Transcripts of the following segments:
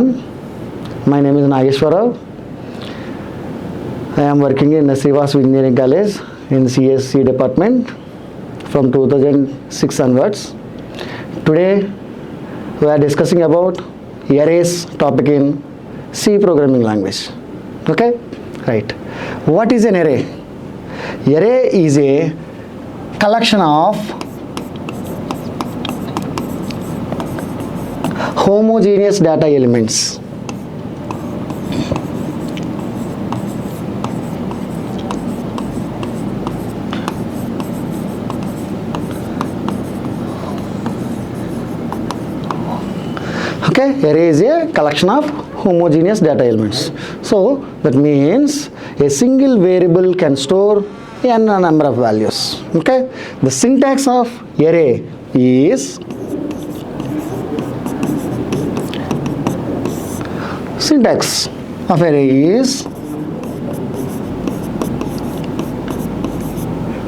everyone. My name is Nageshwara. I am working in Srivas Engineering College in CSC department from 2006 onwards. Today we are discussing about arrays topic in C programming language. Okay? Right. What is an array? Array is a collection of homogeneous data elements. Okay, array is a collection of homogeneous data elements. So that means a single variable can store n number of values. Okay, the syntax of array is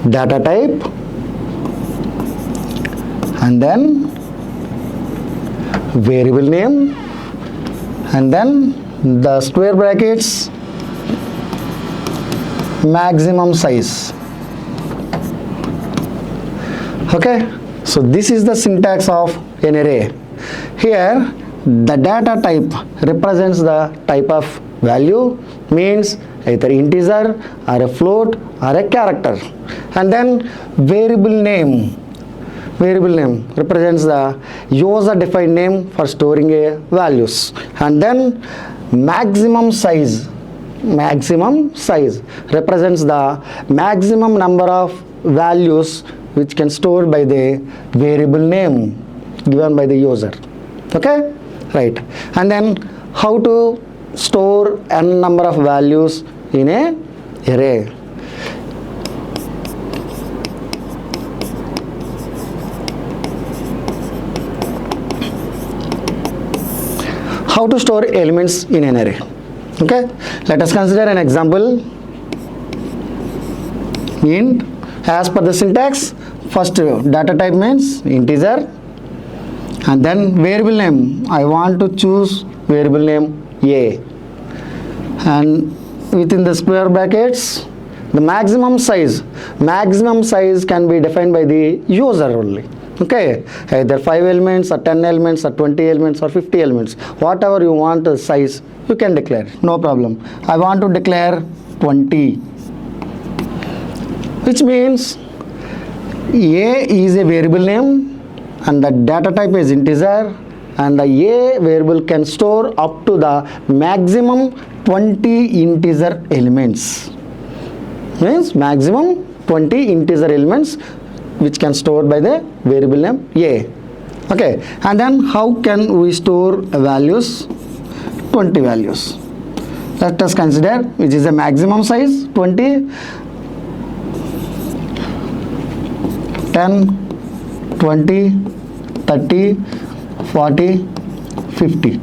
data type and then variable name and then the square brackets maximum size. Okay, so this is the syntax of an array. Here the data type represents the type of value, means either integer or a float or a character, and then variable name represents the user defined name for storing a values, and then maximum size represents the maximum number of values which can store by the variable name given by the user. Okay, right. And then how to store n number of values in a array. How to store elements in an array. Okay, let us consider an example. Int, as per the syntax, first data type means integer, and then variable name, I want to choose variable name a, and within the square brackets the maximum size can be defined by the user only. Okay, either 5 elements or 10 elements or 20 elements or 50 elements, whatever you want the size you can declare, no problem. I want to declare 20, which means a is a variable name and the data type is integer, and the a variable can store up to the maximum 20 integer elements, means maximum 20 integer elements which can store by the variable name a. Okay, and then how can we store values? 20 values. Let us consider which is the maximum size 20, 10, 20, 30, 40, 50.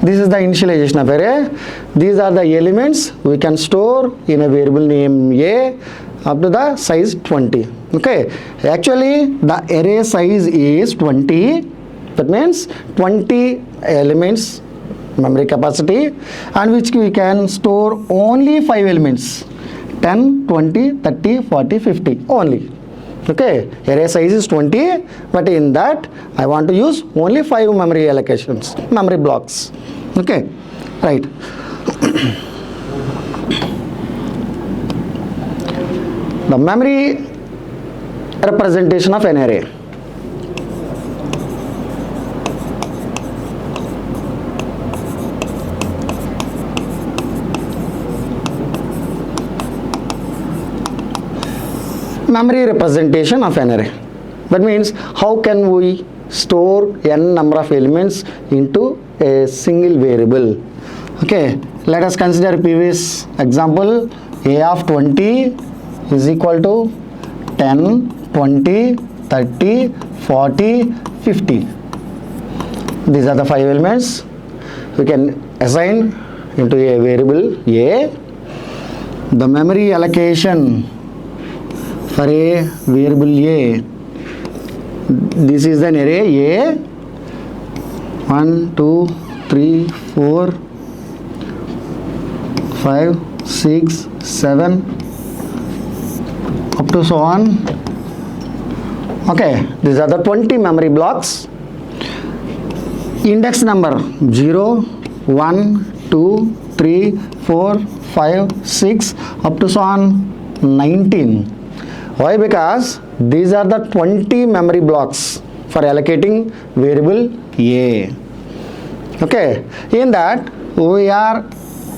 This is the initialization of array. These are the elements we can store in a variable name a up to the size 20. Okay, actually the array size is 20. That means 20 elements memory capacity, and which we can store only 5 elements, 10, 20, 30, 40, 50 only. Okay, array size is 20, but in that I want to use only 5 memory allocations, memory blocks. Okay, right. The memory representation of an array. Memory representation of an array. That means how can we store n number of elements into a single variable. Okay, let us consider previous example. A of 20 is equal to 10, 20, 30, 40, 50. These are the 5 elements we can assign into a variable a. The memory allocation for a variable a, this is an array a, 1 2 3 4 5 6 7 up to so on. Okay, these are the 20 memory blocks. Index number 0 1 2 3 4 5 6 up to so on 19. Why? Because these are the 20 memory blocks for allocating variable A. Okay, in that we are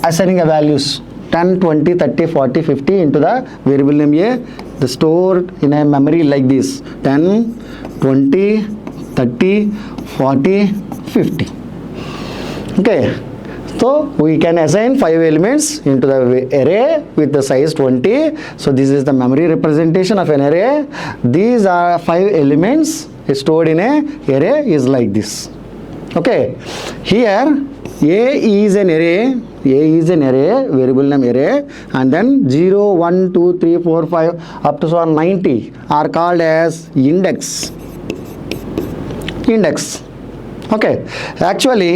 assigning a values 10 20 30 40 50 into the variable name A. The stored in a memory like this 10 20 30 40 50. Okay, so we can assign 5 elements into the array with the size 20. So this is the memory representation of an array. These are 5 elements stored in a array is like this. Okay, here A is an array, variable name array, and then 0 1 2 3 4 5 up to so on 90 are called as index. Okay, actually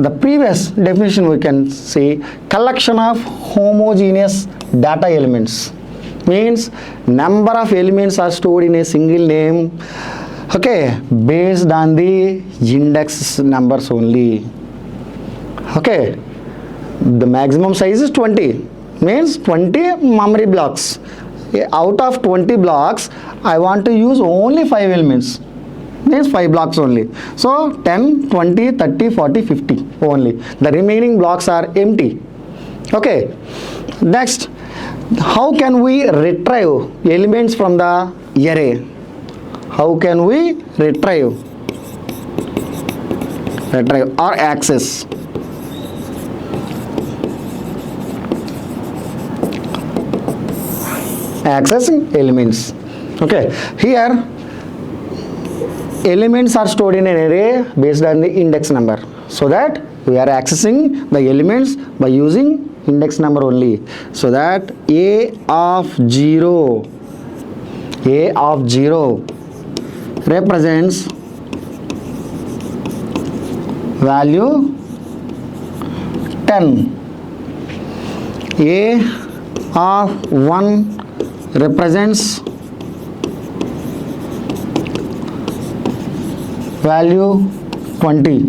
the previous definition we can see collection of homogeneous data elements, means number of elements are stored in a single name, okay, based on the index numbers only. Okay, the maximum size is 20, means 20 memory blocks. Out of 20 blocks I want to use only 5 elements, means 5 blocks only. So 10 20 30 40 50 only, the remaining blocks are empty. Okay, next, how can we retrieve elements from the array? How can we retrieve or access? Accessing elements. Okay, here elements are stored in an array based on the index number, so that we are accessing the elements by using index number only. So that A of 0 represents value 10. A of 1 represents value 20.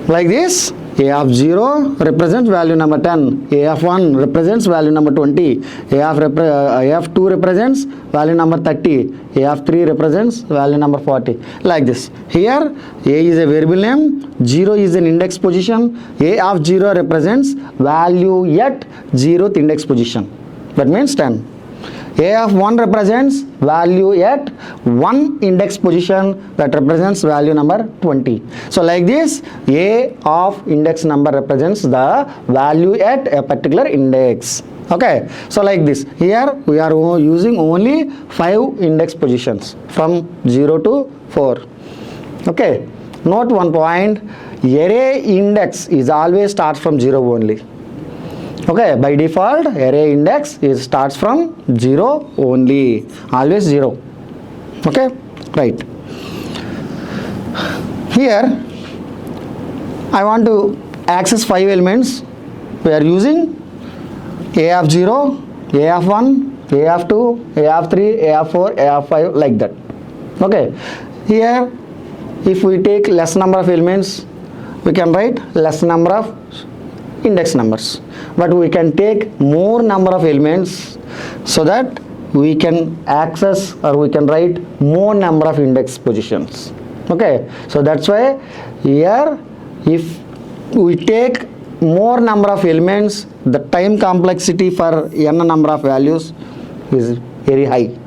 Like this, A of 0 represents value number 10, A of 1 represents value number 20, A of 2 represents value number 30, A of 3 represents value number 40. Like this. Here A is a variable name, 0 is an index position, A of 0 represents value at 0th index position, that means 10. A of 1 represents value at 1 index position, that represents value number 20. So like this, A of index number represents the value at a particular index. Okay, so like this, here we are using only 5 index positions from 0 to 4. Okay, note one point, array index is always starts from 0 only. Okay, by default array index starts from 0 only, always 0. Okay, right. Here I want to access 5 elements. We are using A of 0, A of 1, A of 2, A of 3, A of 4, A of 5, like that. Okay, here if we take less number of elements, we can write less number of index numbers, but we can take more number of elements so that we can access or we can write more number of index positions. Okay, so that's why here if we take more number of elements, the time complexity for n number of values is very high.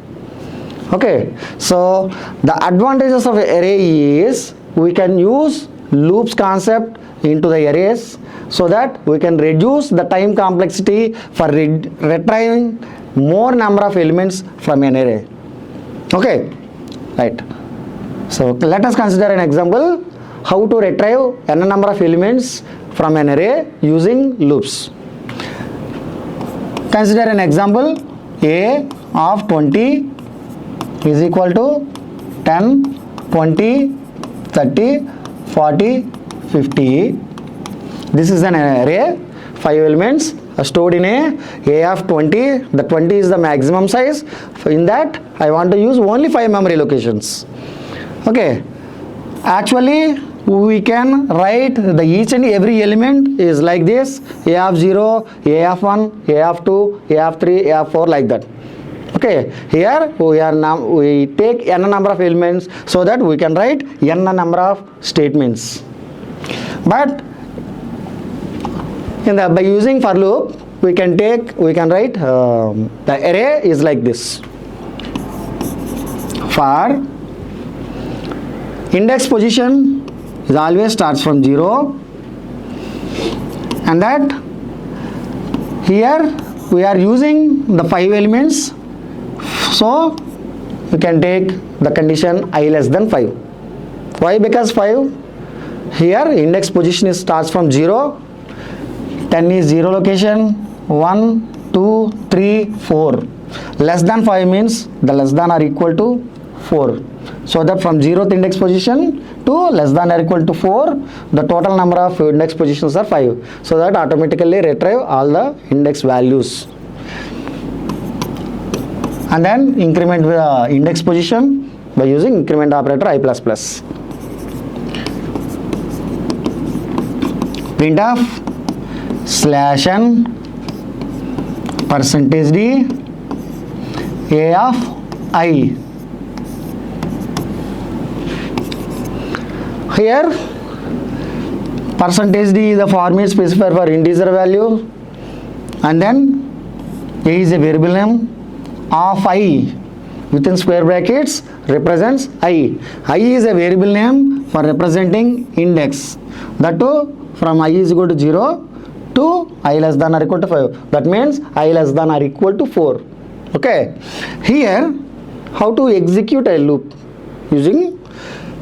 Okay, so the advantages of array is we can use loops concept into the arrays, so that we can reduce the time complexity for retrieving more number of elements from an array. Okay, right. So let us consider an example how to retrieve n number of elements from an array using loops. Consider an example, A of 20 is equal to 10 20 30 40, 50. This is an array, 5 elements stored in a of 20. The 20 is the maximum size. In that, I want to use only 5 memory locations. Okay. Actually, we can write the each and every element is like this: a of 0, a of 1, a of 2, a of 3, a of 4, like that. Okay, here we take n number of elements so that we can write n number of statements. But by using for loop, we can write the array is like this. For index position is always starts from 0, and that here we are using the 5 elements, so we can take the condition I less than 5. Why? Because 5 here index position starts from 0, 10 is 0 location, 1, 2, 3, 4. Less than 5 means the less than or equal to 4. So that from 0th index position to less than or equal to 4, the total number of index positions are 5. So that automatically retrieve all the index values. And then increment the index position by using increment operator I++. Printf /n %d a of I. Here %d is the format specifier for integer value, and then a is a variable name of I within square brackets represents I. I is a variable name for representing index, that too from I is equal to 0 to I less than or equal to 5. That means I less than or equal to 4. Okay. Here how to execute a loop? Using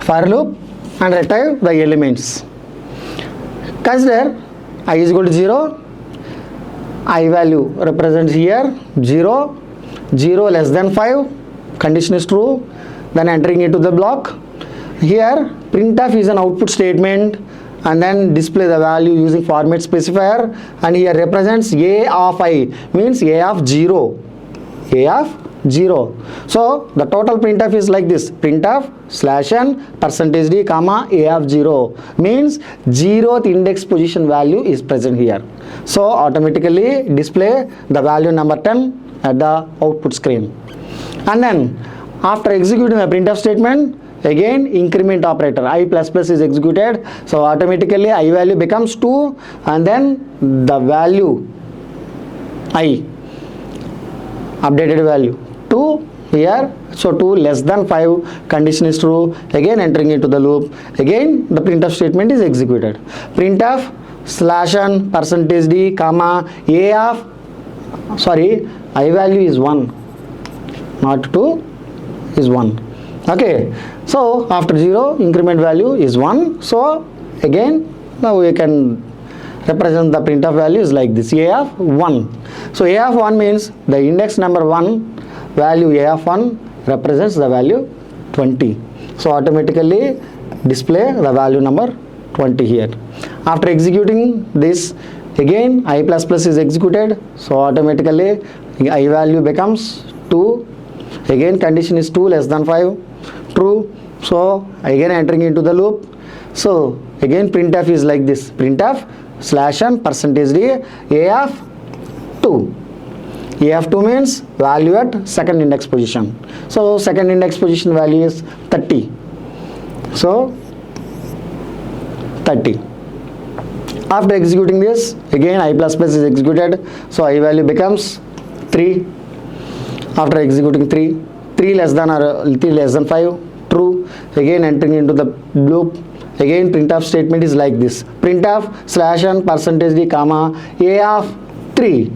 for loop and retrieve the elements. Consider I is equal to 0, I value represents here 0, 0 less than 5, condition is true, then entering into the block. Here printf is an output statement, and then display the value using format specifier, and here represents a of I, means a of 0, a of 0. So the total printf is like this: printf /n %d comma a of 0, means 0th index position value is present here. So automatically display the value number 10 at the output screen. And then after executing the printf statement, again increment operator I++ is executed, so automatically I value becomes 2, and then the value I updated value 2 here, so 2 less than 5, condition is true, again entering into the loop, again the printf statement is executed. Printf /n %d comma a of I value is 1, not 2, is 1. Okay, so after 0 increment value is 1, so again now we can represent the printf value is like this: a of 1. So a of 1 means the index number 1 value a of 1 represents the value 20, so automatically display the value number 20 here. After executing this, again I++ is executed, so automatically I value becomes 2, again condition is 2 less than 5, true, so again entering into the loop. So again printf is like this: printf /n %d a of 2. A of 2 means value at second index position, so second index position value is 30, so 30. After executing this, again I++ is executed, so I value becomes 3. After executing 3 less than or 3 less than 5, true, again entering into the loop, again printf statement is like this: printf /n %d comma a of 3.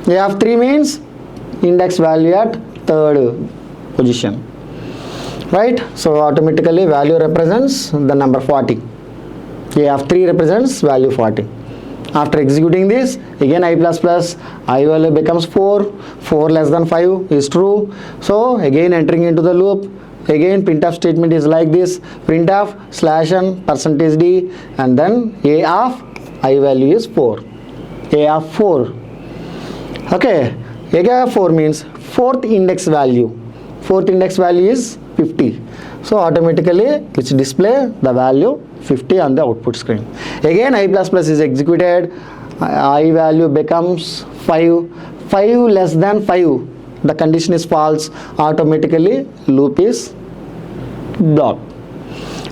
A of 3 means index value at third position, right? So automatically value represents the number 40. A of 3 represents value 40. After executing this, again I++, I value becomes 4, 4 less than 5 is true, so again entering into the loop, again printf statement is like this: printf /n percentage d, and then a of I value is 4, a of 4. Okay, a of 4 means fourth index value is 50, so automatically it's display the value 50 on the output screen. Again I++ is executed, I value becomes 5 less than 5, the condition is false, automatically loop is blocked.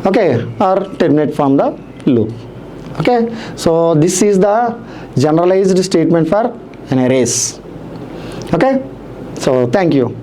Okay, or terminate from the loop. Okay, so this is the generalized statement for an arrays. Okay, so thank you.